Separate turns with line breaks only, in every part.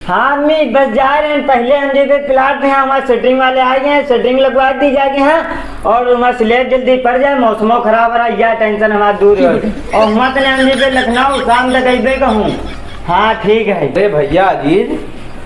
हाँ अम्मी बस जा रहे हैं। पहले हम जो प्लाट में हैं हमारे सेटरिंग वाले आ गए हैं, सेटरिंग लगवा दी जाके हैं और हमारा स्लेब जल्दी पड़ जाए, मौसमों खराब हो रहा है, यह टेंशन हमारा दूर है। और वहाँ तो हम जो लखनऊ शाम तक अबे कहूँ। हाँ ठीक है।
अरे भैया अजीज,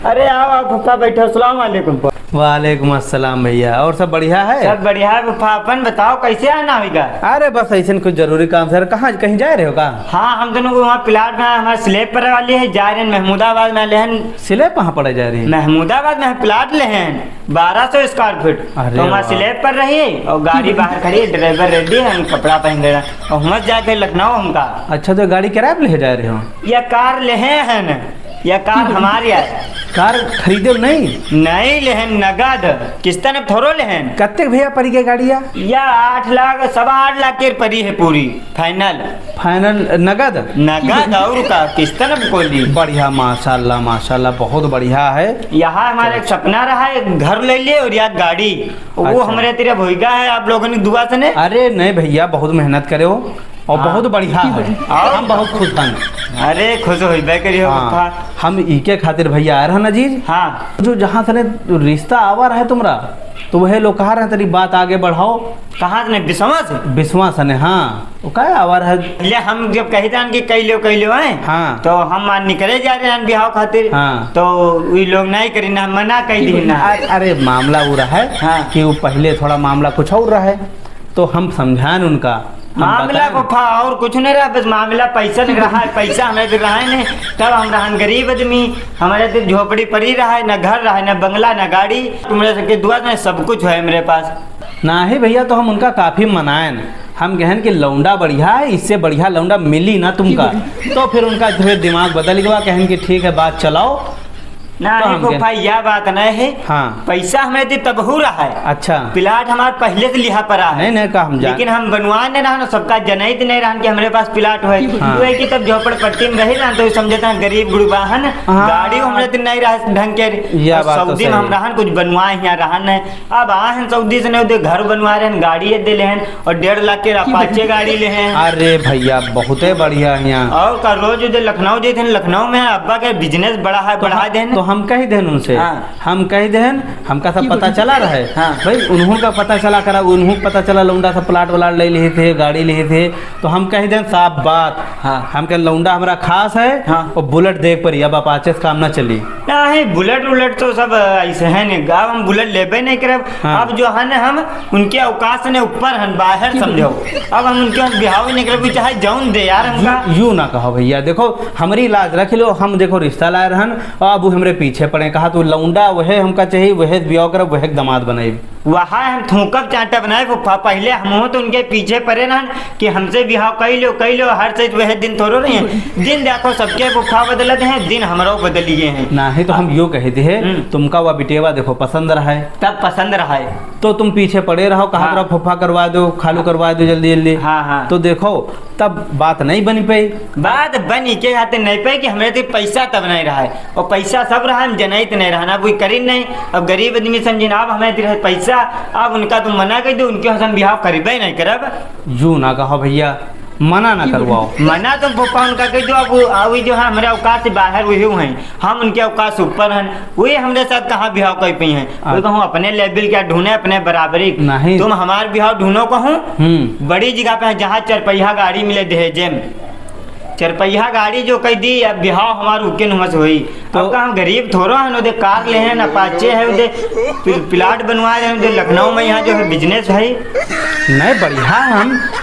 अरे आओ आप पप्पा बैठो। अस्सलाम वालेकुम।
वालेकुम अस्सलाम भैया। और सब बढ़िया है?
सब बढ़िया है पप्पा। अपन बताओ कैसे आना होगा?
अरे बस ऐसे कुछ जरूरी काम सर। कहाँ कहीं जा रहे हो का?
हाँ हम दोनों को वहाँ प्लाट में हमारे स्लेब पर वाली है, जा रहे हैं महमूदाबाद में ले हैं।
स्लेब कहाँ पड़े जा रही है?
महमूदाबाद में प्लाट ले हैं 1200 स्क्वायर फीट।
अरे
तो हमारे
वाह।
स्लेब पर रही और गाड़ी बाहर खड़ी है, ड्राइवर रेडी है, हम कपड़ा पहन रहे हैं और हम जाके लखनऊ हमका।
अच्छा, तो गाड़ी किराए पे ले जा रहे हो?
यह कार ले हैं न, यह कार हमारी है।
कार खरीदे नहीं?
नहीं ले हैं, नगद किस्त ने थोड़ो ले हैं।
कत्ते भैया पड़ी के गाड़िया?
यह 8 लाख 8.25 लाख की पड़ी है पूरी फाइनल।
फाइनल नगद?
नगद और का किस्त ने कोई दी।
बढ़िया, माशाल्लाह माशाल्लाह, बहुत बढ़िया है।
यहाँ हमारा एक सपना रहा है, एक घर ले लिए और या गाड़ी, वो
अच्छा।
हमारे तेरा भोईगा है आप लोगों ने दुआ से ने।
अरे नहीं भैया, बहुत मेहनत करे हो और
हाँ।
बहुत बढ़िया है।
और?
हम बहुत खुश हैं।
अरे खुश हो करियो
हाँ,
पप्पा।
हम इके खातिर भैया आ रहे हैं अजीज।
हाँ
जो जहाँ से रिश्ता आवा रहा है तुम्हारा, तो वह लोग कहा रहे तेरी बात आगे बढ़ाओ।
कहाँ से विश्वास से?
विश्वास ने, हाँ वो क्या आवा रहा है।
पहले हम जब कहते हैं कि कई लो हैं,
हाँ।
तो हम निकले जा रहे हैं बिहाव खातिर।
हाँ।
तो वे लोग नहीं करी ना, मना कर दी ना।
अरे मामला वो रहा है
हाँ।
कि वो पहले थोड़ा मामला कुछ और रहा है, तो हम समझाएं उनका। हम
मामला
बताएं।
पप्पा और कुछ नहीं रहा, बस मामला पैसा नहीं रहा है। पैसा हमारे तो रहा है नहीं, तब हम रहा गरीब आदमी। हमारे तो झोपड़ी पड़ी रहा है, न घर रहा है, न बंगला, न गाड़ी। तुम्हारे सबके दुआ में सब कुछ है मेरे पास।
ना ही भैया, तो हम उनका काफी मनाएं। हम कहन कि लौंडा बढ़िया है, इससे बढ़िया लौंडा मिली ना तुमका। तो फिर उनका फिर दिमाग बदल गया, कहन कि ठीक है बात चलाओ।
ना
तो हम
देखो
क्या-
भाई यह बात नहीं है।
हाँ।
पैसा हमारे तो तब हो रहा है।
अच्छा।
प्लाट हमारे पहले से लिहा पड़ा है।
नहीं का हम
लेकिन हम बनवा नहीं रहा ना, सबका जनहित नहीं रहा कि हमारे पास प्लाट है।
हाँ।
तो है कि तब झोपड़पट्टी में रहे ना, तो समझते हैं गरीब गुड़बा है ना।
हाँ।
गाड़ी हमारे तो नहीं रहा ढंग के।
यह
और
बात तो
सऊदी में हम
सही है।
रहन कुछ बनवाए यहाँ रहन है। अब आए हैं सऊदी से, नहीं घर बनवा रहे हैं, गाड़ी दे ले हैं और 1.5 लाख के अपाचे गाड़ी ले हैं।
अरे भैया बहुत बढ़िया है यहाँ।
और का रोज उधर लखनऊ जे थे, लखनऊ में अब्बा के बिजनेस बड़ा है, बढ़ा दें।
तो हम कह दें उनसे।
हाँ।
हम कह दें, हमका सब पता चला रहा है।
हाँ।
भाई उन्हों का पता चला करा, उन्हों पता चला लौंडा सब प्लाट वलाट ले लिए थे, गाड़ी लिए थे। तो हम कह दें साफ बात।
हाँ।
हम कह लौंडा हमारा खास है।
हाँ।
और बुलेट देख पड़ी, अब अपाचे से काम ना चली।
नहीं बुलेट उलेट तो सब ऐसे है नहीं, अब हम बुलेट लेबे नहीं करब।
हाँ।
अब जो है ना हम उनके अवकाश से ऊपर हैं, बाहर समझो। अब हम उनके बिहाव नहीं करब, चाहे जौन दे यार हमका।
यू ना कहो भैया, देखो हमारी लाज रख लो। हम देखो रिश्ता लाए रहन और अब वो हमरे पीछे पड़े। कहा तू लौंडा वह हमका चाहिए, वह ब्याह करब, वह दमाद बनाई।
वहाँ हम थूकब चाटा बनाए फुफा। पहले हम तो उनके पीछे पड़े रहन कि हमसे बिहाव कई लो हर चीज। वह दिन थोड़ो रहे हैं, दिन देखो सबके फुफा बदलते हैं, दिन हमारो बदलिए हैं।
ना ही तो हम यूँ कहते हैं, तुमका वह बिटेवा देखो पसंद रहा है,
तब पसंद रहा है।
तो तुम पीछे पड़े रहो। कहा
हाँ।
तरह फुफा करवा दो, खालू करवा दो जल्दी जल्दी।
हाँ हाँ।
तो देखो तब बात नहीं बनी पाई।
बात बनी के खाते नहीं पे कि हमारे तो पैसा तब नहीं रहा है, और पैसा सब रहा है, हम जनहित नहीं रहा ना, कोई करी नहीं। अब गरीब आदमी समझे ना, अब हमें रहे पैसा। अब उनका तुम मना कर दो, उनके हम बिहाव करीबे नहीं करब।
यूँ ना कहो भैया, मना ना करवाओ।
मना तो पप्पा उनका कह दो। अब वही जो है हमारे अवकाश से बाहर वही हैं, हम उनके अवकाश से ऊपर हैं। वही हमारे साथ कहाँ बिहाव कर पाई हैं। वही कहूँ अपने लेवल क्या ढूंढे, अपने बराबरी।
नहीं।
तुम हमारे बिहाव ढूंढो कहूँ बड़ी जगह पे है, जहाँ 4 पहिया गाड़ी मिले दहेजे में। 4 पहिया गाड़ी जो कह दी, अब बिहाव हमारे उके नुमस हुई। तो अब हम गरीब थोड़ा है, उधर कार ले हैं, अपाचे है, उधर प्लाट बनवा रहे हैं, उधर लखनऊ में यहाँ जो है बिजनेस है।
नहीं बढ़िया।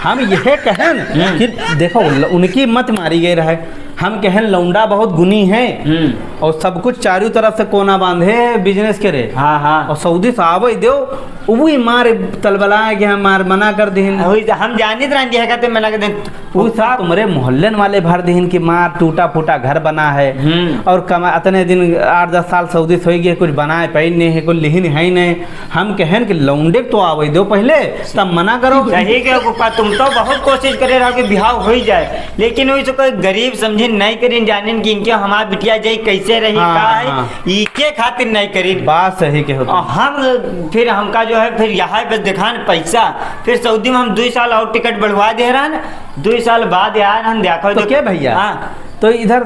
हम यह कहें कि देखो उनकी मत मारी गई रहे। हम कहें लौंडा बहुत गुनी है और सब कुछ चारों तरफ से कोना बांधे बिजनेस करे।
हाँ हाँ।
और सऊदी से आवे दो, वही मार तलबलाए कि हम मार मना कर दीन।
वही हम जानित रहे हैं, कहते मना कर दें।
वो साहब तुम्हारे मोहल्लन वाले भर दीन की मार टूटा फूटा घर बना है। और कमा इतने दिन 8-10 साल सऊदी से हो गए, कुछ बनाए पैन नहीं है, कुछ लिहिन है ही नहीं। हम कहें कि लौंडे तो आवे दो पहले, तब मना करो।
सही के पप्पा, तुम तो बहुत कोशिश करे रहो कि बिहाव हो ही जाए, लेकिन वही तो कोई गरीब समझे नहीं करीन, जानिन कि इनके हमार बिटिया जाई कैसे रही।
हाँ,
का है
हाँ।
इके खातिर नहीं करीन।
बात सही के होता।
और हम फिर हमका जो है फिर यहाँ बस दिखान पैसा। फिर सऊदी में हम 2 साल और टिकट बढ़वा दे रहा ना, 2 साल बाद यार हम देखो
तो क्या भैया?
हाँ,
तो इधर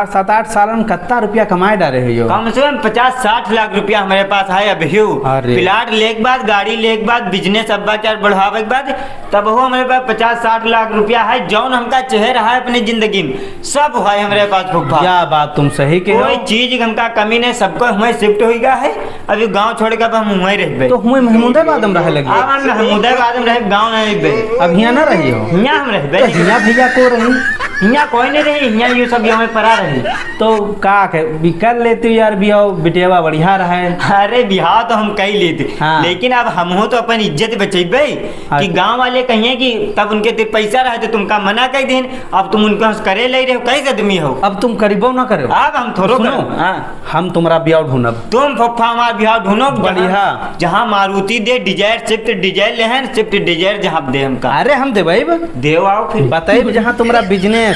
7-8 साल में कितना रुपया कमाए डाले हो?
कम से कम 50-60 लाख रुपया हमारे पास है अभी।
अरे।
प्लाट ले के बाद, गाड़ी ले के बाद, बिजनेस अब्बा चार बढ़ावे के बाद, तब वो हमारे पास 50-60 लाख रुपया है। जौन हमका चेहरा है अपनी जिंदगी में सब है हमारे पास फूफा।
क्या बात तुम सही के
कोई चीज हमका कमी नहीं, सबको हमें शिफ्ट हो गया है। अभी गांव छोड़ के अब हम वहीं रह
तो हुए महमूदाबाद में रहे लगे?
अब हम महमूदाबाद में रहे, गांव नहीं रह।
अब यहाँ ना रही हो?
यहाँ हम रह
तो हिया भैया को रही?
यहाँ कोई नहीं रही, यहाँ यू सब हमें पड़ा रही।
तो का भी कर लेती यार, बिहाव बिटेवा बढ़िया रहे।
अरे बिहाव तो हम कही लेते,
हाँ।
लेकिन अब हम हो तो अपन इज्जत बचेबे कि गांव वाले कहिए कि तब उनके तेरे पैसा रहे तो तुमका मना कर दें, अब तुम उनको करे ले रहे हो, कैसे आदमी हो?
अब तुम करीबो ना करो।
अब हम थोड़ो
सुनो, हम तुम्हारा ब्याह ढूंढब।
तुम फुफा हमारा बिहाव ढूंढो
बढ़िया।
जहाँ मारुति दे डिजायर, स्विफ्ट डिजायर ले हैं, स्विफ्ट डिजायर जहाँ दे हमका।
अरे हम देवे
देव आओ फिर
बताइए जहाँ तुम्हारा बिजनेस,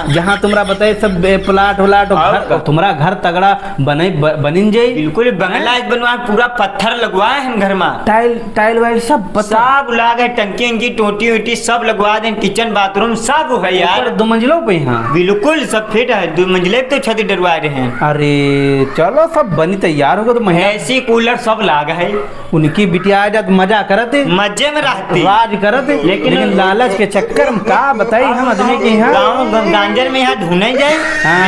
जहाँ तुम्हारा बताइए सब प्लाट उलाट और तुम्हारा घर तगड़ा बनिन जाये।
बिल्कुल बंगला बनवा, पूरा पत्थर लगवाए हैं घर में,
टाइल वाइल सब
लगे, टंकी उनकी टोटी वोटी सब लगवा दें, किचन बाथरूम सब है यार।
2 मंजिलों पे? यहाँ
बिल्कुल सब फिट है, 2 मंजिले तो छत डरवा रहे हैं।
अरे चलो सब बनी तैयार होगा तो
ऐसी कूलर सब लागा है।
उनकी बिटिया जब मजा करते,
मजे में रहती,
राज करते, लेकिन लालच के चक्कर में का बताई हम आदमी के यहाँ
गाँव गांजर में यहाँ ढूंढे जाए,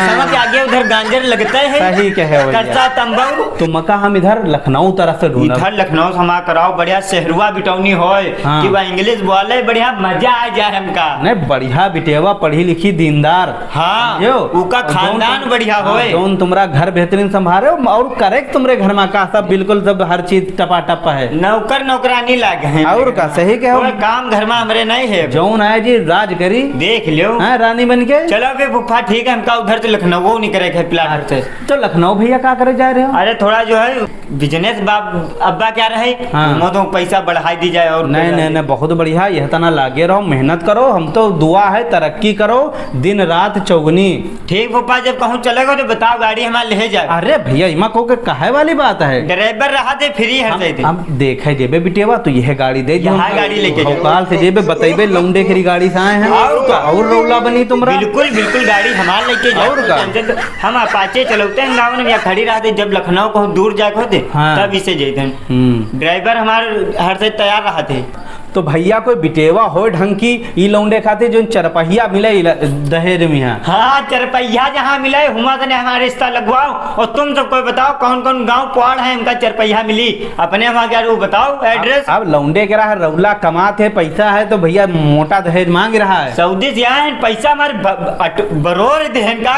समझ के आगे उधर गांजर लगता है।
सही कहे
कच्चा तंबाकू।
तो मका हम इधर लखनऊ तरफ से ढूंढ,
इधर लखनऊ से हमारा कराओ बढ़िया शहरुआ बिटौनी हो कि वह इंग्लिश बोले, बढ़िया मजा आ जाए हमका।
नहीं बढ़िया बिटेवा, पढ़ी लिखी दीनदार,
हाँ उनका खानदान बढ़िया हो,
जोन तुम्हारा घर बेहतरीन संभाले और करेक्ट तुम्हारे घर में का सब बिल्कुल सब हर चीज टपाटप है,
नौकर नौकरानी लागे हैं
और का सही कहो।
काम घर में हमारे नहीं है,
जौन आए जी राज करी देख लो, रानी बन के।
चलो फिर फुफा ठीक है, हमका उधर से लखनऊ नहीं करे प्लाट से।
तो लखनऊ भैया क्या करे जा रहे हो?
अरे थोड़ा जो है बिजनेस बाप अब्बा क्या रहे, तो पैसा बढ़ाई दी जाए। और
नहीं बहुत बढ़िया, यह तना लागे रहो, मेहनत करो, हम तो दुआ है तरक्की करो दिन रात चौगनी।
ठीक फुफा, जब कहूँ चलेगा तो बताओ, गाड़ी हमारे ले जाए।
अरे भैया इमा को के कहे वाली बात है,
ड्राइवर रहा दे फ्री है।
अब देखे जेबे बिटेवा तो यह गाड़ी दे,
गाड़ी लेके
काल से जेबे बताइबे लौंडे की गाड़ी से आए हैं और रौला बनी तुमरा।
बिल्कुल गाड़ी हमारे लेके जाओ, हम अपाचे चलते हैं गाँव में, या खड़ी रहते, जब लखनऊ को दूर जाके होते तब इसे जाते। ड्राइवर हमारे हर से तैयार रहते।
तो भैया कोई बिटेवा हो ढंग की ई लौंडे खाते जो चरपहिया मिले दहेज में?
हाँ चरपहिया जहाँ मिले हुआ से हमारा रिश्ता लगवाओ। और तुम सब कोई बताओ कौन कौन गांव पहाड़ है उनका चरपहिया मिली, अपने वहाँ क्या वो बताओ एड्रेस। अब
लौंडे के रहा रौला कमाते पैसा है तो भैया मोटा दहेज मांग रहा है।
सऊदी से आए पैसा हमारे बरोर देहन का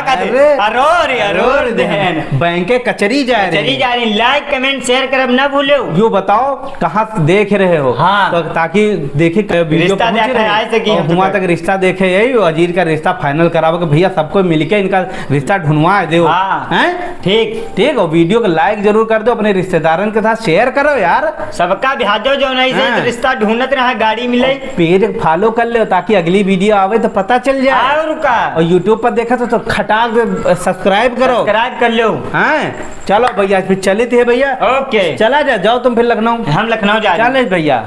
अरोर देहन
बैंक कचरी जा रही।
लाइक कमेंट शेयर कर न भूलो।
यो बताओ कहाँ देख रहे हो?
हाँ
तो ताकि देखे
रिश्ता
हुआ तक रिश्ता देखे यही अजीर का रिश्ता फाइनल कराओ कि भैया सबको मिलके इनका रिश्ता ढूंढवा दो। ठीक और वीडियो को लाइक जरूर कर दो, अपने रिश्तेदारों के साथ शेयर करो यार, सबका भेजो जो नहीं से रिश्ता ढूंढत रहा गाड़ी मिले। पेज फॉलो कर ले ताकि अगली वीडियो आवे तो पता चल जाए। और यूट्यूब पर देखा तो खटाक सब्सक्राइब करो, सब्सक्राइब कर लो। हाँ चलो भैया फिर चले थे भैया। ओके चला जाओ तुम फिर लखनऊ, हम लखनऊ जा रहे हैं भैया।